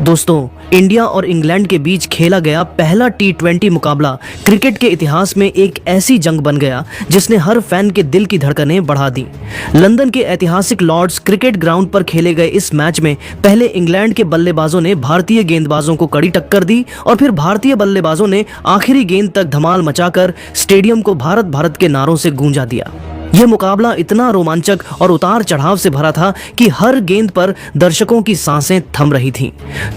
दोस्तों, इंडिया और इंग्लैंड के बीच खेला गया पहला T20 मुकाबला क्रिकेट के इतिहास में एक ऐसी जंग बन गया जिसने हर फैन के दिल की धड़कनें बढ़ा दी। लंदन के ऐतिहासिक लॉर्ड्स क्रिकेट ग्राउंड पर खेले गए इस मैच में पहले इंग्लैंड के बल्लेबाजों ने भारतीय गेंदबाजों को कड़ी टक्कर दी और फिर भारतीय बल्लेबाजों ने आखिरी गेंद तक धमाल मचाकर स्टेडियम को भारत भारत के नारों से गूंजा दिया। यह मुकाबला इतना रोमांचक और उतार चढ़ाव से भरा था कि हर गेंद पर दर्शकों की सांसें थम रही थीं।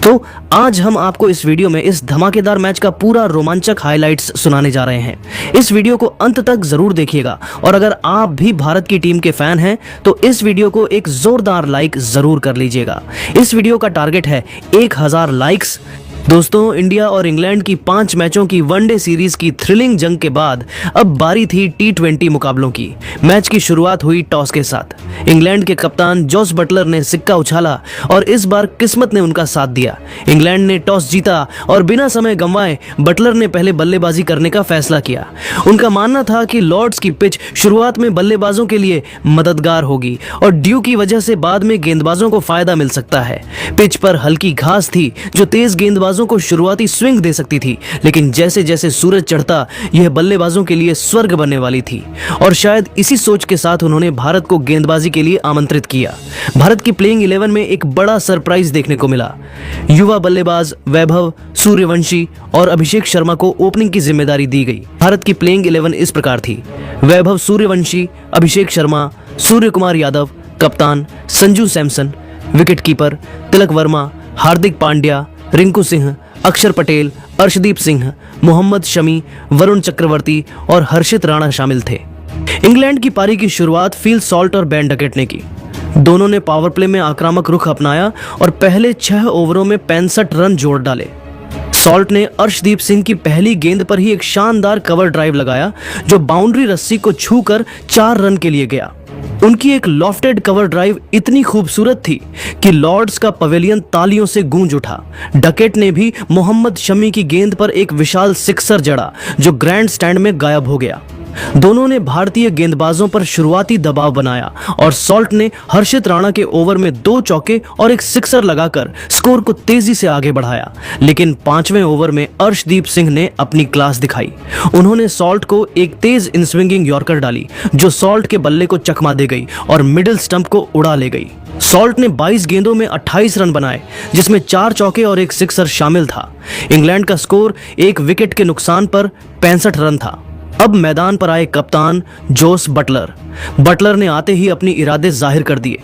तो आज हम आपको इस वीडियो में इस धमाकेदार मैच का पूरा रोमांचक हाइलाइट्स सुनाने जा रहे हैं। इस वीडियो को अंत तक जरूर देखिएगा और अगर आप भी भारत की टीम के फैन हैं तो इस वीडियो को एक जोरदार लाइक जरूर कर लीजिएगा। इस वीडियो का टारगेट है 1000 लाइक्स। दोस्तों, इंडिया और इंग्लैंड की 5 मैचों की वनडे सीरीज की थ्रिलिंग जंग के बाद अब बारी थी T20 मुकाबलों की। मैच की शुरुआत हुई टॉस के साथ। इंग्लैंड के कप्तान जोस बटलर ने सिक्का उछाला और इस बार किस्मत ने उनका साथ दिया। इंग्लैंड ने टॉस जीता और बिना समय गंवाए बटलर ने पहले बल्लेबाजी करने का फैसला किया। उनका मानना था कि लॉर्ड्स की पिच शुरुआत में बल्लेबाजों के लिए मददगार होगी और ड्यू की वजह से बाद में गेंदबाजों को फायदा मिल सकता है। पिच पर हल्की घास थी जो तेज गेंदबाजों को शुरुआती स्विंग दे सकती थी, लेकिन जैसे जैसे सूरज चढ़ता यह बल्लेबाजों के लिए स्वर्ग बनने वाली थी और शायद इसी सोच के साथ उन्होंने भारत को गेंदबाजी के लिए आमंत्रित किया। भारत की प्लेइंग 11 में एक बड़ा सरप्राइज देखने को मिला। युवा बल्लेबाज वैभव सूर्यवंशी और अभिषेक शर्मा को ओपनिंग की जिम्मेदारी दी गई। भारत की प्लेइंग 11 इस प्रकार थी: वैभव सूर्यवंशी, अभिषेक शर्मा, सूर्य कुमार यादव, कप्तान संजू सैमसन, विकेटकीपर तिलक वर्मा, हार्दिक पांड्या, रिंकू सिंह, अक्षर पटेल, अर्शदीप सिंह, मोहम्मद शमी, वरुण चक्रवर्ती और हर्षित राणा शामिल थे। इंग्लैंड की पारी की शुरुआत फिल सॉल्ट और बेन डकेट ने की। दोनों ने पावर प्ले में आक्रामक रुख अपनाया और पहले 6 ओवरों में 65 रन जोड़ डाले। सॉल्ट ने अर्शदीप सिंह की पहली गेंद पर ही एक शानदार कवर ड्राइव लगाया जो बाउंड्री रस्सी को छूकर 4 रन के लिए गया। उनकी एक लॉफ्टेड कवर ड्राइव इतनी खूबसूरत थी कि लॉर्ड्स का पवेलियन तालियों से गूंज उठा। डकेट ने भी मोहम्मद शमी की गेंद पर एक विशाल सिक्सर जड़ा जो ग्रैंड स्टैंड में गायब हो गया। दोनों ने भारतीय गेंदबाजों पर शुरुआती दबाव बनाया और सॉल्ट ने हर्षित राणा के ओवर में 2 चौके और एक सिक्सर लगाकर स्कोर को तेजी से आगे बढ़ाया। लेकिन 5वें ओवर में अर्शदीप सिंह ने अपनी क्लास दिखाई। उन्होंने सॉल्ट को एक तेज इन स्विंगिंग यॉर्कर डाली जो सॉल्ट के बल्ले को चकमा दे गई और मिडिल स्टंप को उड़ा ले गई। सॉल्ट ने 22 गेंदों में 28 रन बनाए जिसमें 4 चौके और एक सिक्सर शामिल था। इंग्लैंड का स्कोर 1 विकेट के नुकसान पर 65 रन था। अब मैदान पर आए कप्तान जोस बटलर। बटलर ने आते ही अपनी इरादे जाहिर कर दिए।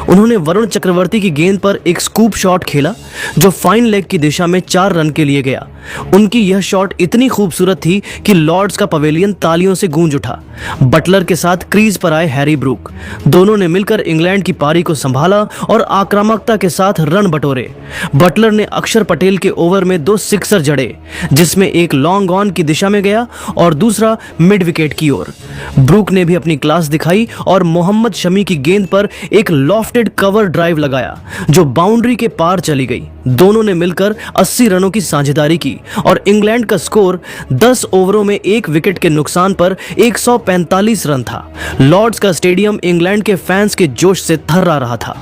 उन्होंने वरुण चक्रवर्ती की गेंद पर एक स्कूप शॉट खेला जो फाइन लेग की दिशा में 4 रन के लिए गया। उनकी यह शॉट इतनी खूबसूरत थी कि लॉर्ड्स का पवेलियन तालियों से गूंज उठा। बटलर के साथ क्रीज पर आए हैरी ब्रूक। दोनों ने मिलकर इंग्लैंड की पारी को संभाला और आक्रामकता के साथ रन बटोरे। बटलर ने अक्षर पटेल के ओवर में 2 सिक्सर जड़े जिसमें एक लॉन्ग ऑन की दिशा में गया और दूसरा मिड विकेट की ओर। ब्रूक ने भी अपनी क्लास दिखाई और मोहम्मद शमी की गेंद पर एक लॉफ्टेड कवर ड्राइव लगाया जो बाउंड्री के पार चली गई। दोनों ने मिलकर 80 रनों की साझेदारी की और इंग्लैंड का स्कोर 10 ओवरों में 1 विकेट के नुकसान पर 145 रन था। लॉर्ड्स का स्टेडियम इंग्लैंड के फैंस के जोश से थर्रा रहा था।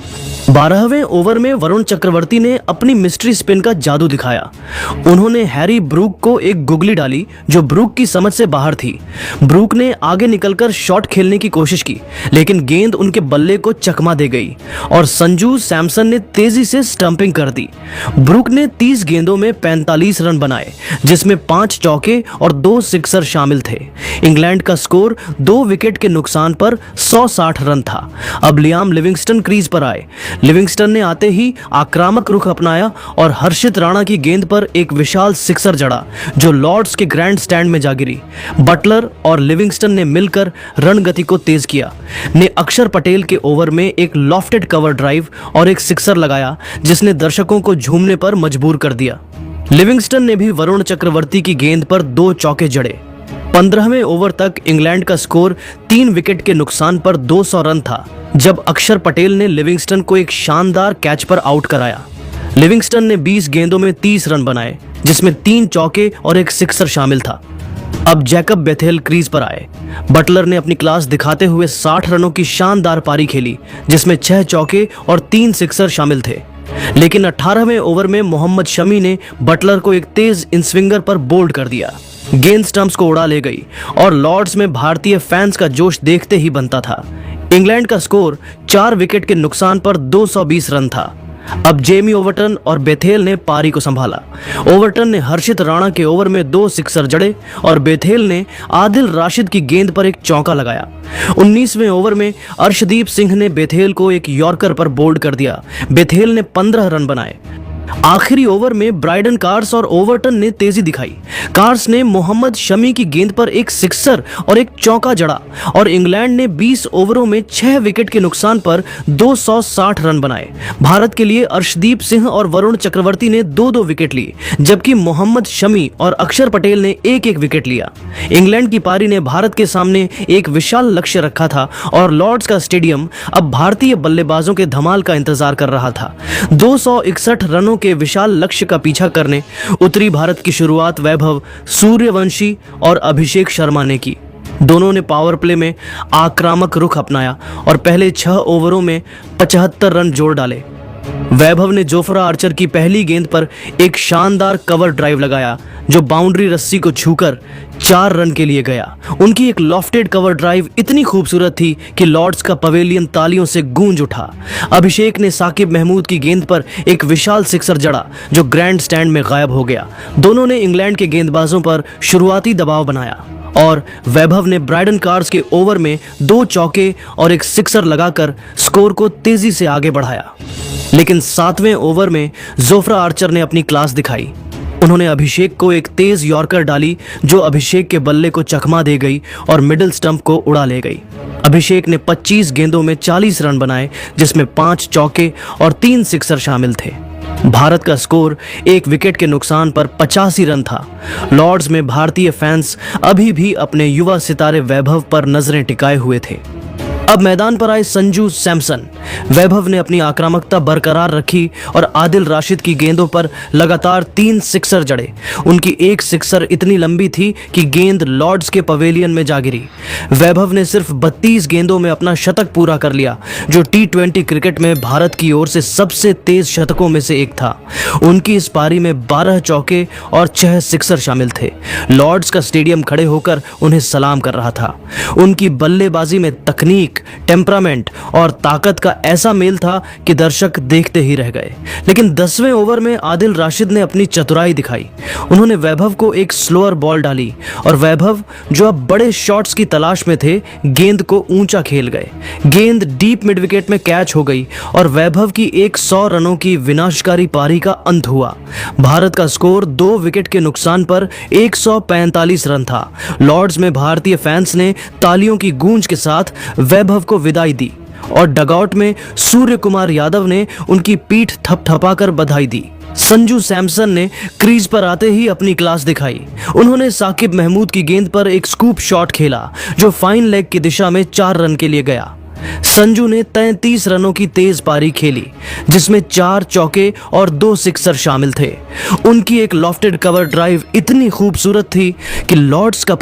12वें ओवर में वरुण चक्रवर्ती ने अपनी मिस्ट्री स्पिन का जादू दिखाया। उन्होंने हैरी ब्रूक को एक गुगली डाली जो ब्रूक की समझ से बाहर थी। ब्रूक ने आगे निकलकर शॉट खेलने की कोशिश की लेकिन गेंद उनके बल्ले को चकमा दे गई और संजू सैमसन ने तेजी से स्टंपिंग कर दी। ब्रूक ने 30 गेंदों में 45 रन बनाए जिसमें 5 चौके और 2 सिक्सर शामिल थे। इंग्लैंड का स्कोर 2 विकेट के नुकसान पर 160 रन था। अब लियाम लिविंगस्टन क्रीज पर आए। लिविंगस्टन ने आते ही आक्रामक रुख अपनाया और हर्षित राणा की गेंद पर एक विशाल सिक्सर जड़ा जो लॉर्ड्स के ग्रैंड स्टैंड में जा गिरी। बटलर और लिविंगस्टन ने मिलकर रन गति को तेज किया। ने अक्षर पटेल के ओवर में एक लॉफ्टेड कवर ड्राइव और एक सिक्सर लगाया जिसने दर्शकों को झूमने पर मजबूर कर दिया। लिविंगस्टन ने भी वरुण चक्रवर्ती की गेंद पर 2 चौके जड़े। 15वें ओवर तक इंग्लैंड का स्कोर 3 विकेट के नुकसान पर 200 रन था जब अक्षर पटेल ने लिविंगस्टन को एक शानदार कैच पर आउट कराया। लिविंगस्टन ने 20 गेंदों में 30 रन बनाए जिसमें 3 चौके और एक सिक्सर शामिल था। अब जैकब बेथेल क्रीज पर आए। बटलर ने अपनी क्लास दिखाते हुए 60 रनों की शानदार पारी खेली जिसमें 6 चौके और 3 सिक्सर शामिल थे। लेकिन 18वें ओवर में मोहम्मद शमी ने बटलर को एक तेज इन स्विंगर पर बोल्ड कर दिया। गेंद स्टंप्स को उड़ा ले गई और लॉर्ड्स में भारतीय फैंस का जोश देखते ही बनता था। इंग्लैंड का स्कोर 4 विकेट के नुकसान पर 220 रन था। अब जेमी ओवरटन और बेथेल ने पारी को संभाला। ओवरटन ने हर्षित राणा के ओवर में 2 सिक्सर जड़े और बेथेल ने आदिल राशिद की गेंद पर एक चौका लगाया। 19वें ओवर में अर्शदीप सिंह ने बेथेल को एक यॉर्कर पर बोल्ड कर दिया। बेथेल ने 15 रन बनाए। आखिरी ओवर में ब्राइडन कार्स और ओवरटन ने तेजी दिखाई। कार्स ने मोहम्मद शमी की गेंद पर एक सिक्सर और एक चौका जड़ा और इंग्लैंड ने 20 ओवरों में 6 विकेट के नुकसान पर 260 रन बनाए। भारत के लिए अर्शदीप सिंह और वरुण चक्रवर्ती ने 2-2 विकेट लिए, जबकि मोहम्मद शमी और अक्षर पटेल ने 1-1 विकेट लिया। इंग्लैंड की पारी ने भारत के सामने एक विशाल लक्ष्य रखा था और लॉर्ड्स का स्टेडियम अब भारतीय बल्लेबाजों के धमाल का इंतजार कर रहा था। 261 रनों के विशाल लक्ष्य का पीछा करने उत्तरी भारत की शुरुआत वैभव सूर्यवंशी और अभिषेक शर्मा ने की। दोनों ने पावर प्ले में आक्रामक रुख अपनाया और पहले 6 ओवरों में 75 रन जोड़ डाले। वैभव ने जोफ्रा आर्चर की पहली गेंद पर एक शानदार कवर ड्राइव लगाया जो बाउंड्री रस्सी को छूकर 4 रन के लिए गया। उनकी एक लॉफ्टेड कवर ड्राइव इतनी खूबसूरत थी कि लॉर्ड्स का पवेलियन तालियों से गूंज उठा। अभिषेक ने साकिब महमूद की गेंद पर एक विशाल सिक्सर जड़ा जो ग्रैंड स्टैंड में गायब हो गया। दोनों ने इंग्लैंड के गेंदबाजों पर शुरुआती दबाव बनाया और वैभव ने ब्राइडन कार्स के ओवर में 2 चौके और एक सिक्सर लगाकर स्कोर को तेजी से आगे बढ़ाया। लेकिन 7वें ओवर में जोफ्रा आर्चर ने अपनी क्लास दिखाई। उन्होंने अभिषेक को एक तेज यॉर्कर डाली जो अभिषेक के बल्ले को चकमा दे गई और मिडिल स्टंप को उड़ा ले गई। अभिषेक ने 25 गेंदों में 40 रन बनाए, जिसमें 5 चौके और 3 सिक्सर शामिल थे। भारत का स्कोर 1 विकेट के नुकसान पर 85 रन था। लॉर्ड्स में भारतीय फैंस अभी भी अपने युवा सितारे वैभव पर नजरें टिकाए हुए थे। अब मैदान पर आए संजू सैमसन। वैभव ने अपनी आक्रामकता बरकरार रखी और आदिल राशिद की गेंदों पर लगातार 3 सिक्सर जड़े। उनकी एक सिक्सर इतनी लंबी थी कि गेंद लॉर्ड्स के पवेलियन में जा गिरी। वैभव ने सिर्फ 32 गेंदों में अपना शतक पूरा कर लिया, जो T20 क्रिकेट में भारत की ओर से सबसे तेज शतकों में से एक था। उनकी इस पारी में 12 चौके और 6 सिक्सर शामिल थे। लॉर्ड्स का स्टेडियम खड़े होकर उन्हें सलाम कर रहा था। उनकी बल्लेबाजी में तकनीक, टेम्परामेंट और ताकत का ऐसा मेल था कि दर्शक देखते ही रह गए। लेकिन 10वें ओवर में आदिल राशिद ने अपनी चतुराई दिखाई। उन्होंने वैभव को एक स्लोअर बॉल डाली और वैभव, जो अब बड़े शॉट्स की तलाश में थे, गेंद को ऊंचा खेल गए। गेंद डीप मिड विकेट में कैच हो गई और वैभव की 100 रनों की विनाशकारी पारी का अंत हुआ। भारत का स्कोर 2 विकेट के नुकसान पर 145 रन था। लॉर्ड्स में भारतीय फैंस ने तालियों की गूंज के साथ वैभव को विदाई दी और डगआउट में सूर्य कुमार यादव ने उनकी पीठ थपथपाकर बधाई दी। संजू सैमसन ने क्रीज पर आते ही अपनी क्लास दिखाई। उन्होंने साकिब महमूद की गेंद पर एक स्कूप शॉट खेला जो फाइन लेग की दिशा में 4 रन के लिए गया। संजू ने 33 रनों की तेज पारी खेली, जिसमें 4 चौके और 2 सिक्सर शामिल थे। उनकी एक लॉफ्टेड कवर ड्राइव इतनी खूबसूरत थी कि लॉर्ड्स का